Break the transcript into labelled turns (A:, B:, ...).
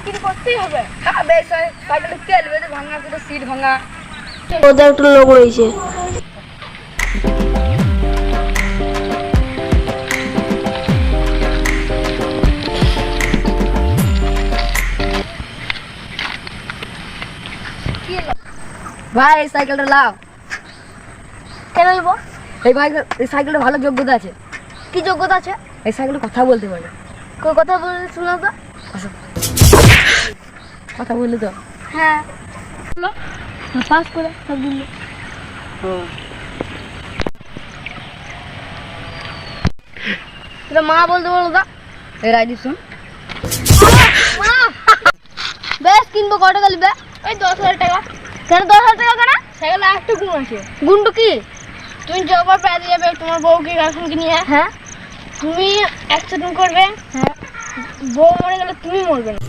A: বিক্রি করতেই হবে। হ্যাঁ বেশ, সাইকেলে তেল বেঁধে ভাঙা, শুধু সিট ভাঙা।
B: ওদের একটা লোক রয়েছে।
A: ভাই এই সাইকেলটা লাও।
B: কেন নেবো?
A: এই সাইকেলটা ভালো যোগ্যতা আছে।
B: কি যোগ্যতা আছে?
A: এই সাইকেলে কথা বলতে পারে।
B: কোন কথা বলে শোনা তো?
A: আসো। কথা বললে তো?
B: হ্যাঁ পাস করে সব দিন। মা বলতে বলো দা।
A: এই রাইডি শুন।
B: মা বেশ কিনবো, কত টাকা নিবে?
A: ওই 10,000 টাকা।
B: কেন 10,000 টাকা কেন?
A: সাইকেলে একটা গুণ আছে।
B: গুন্ডু কি?
A: তুমি যবার পেয়ে যাবে তোমার বউকে গার্লফ্রেন্ডকে নিয়ে,
B: হ্যাঁ
A: তুমি অ্যাক্সিডেন্ট করবে,
B: হ্যাঁ
A: বউ মরে গেলে তুমি মরবে না।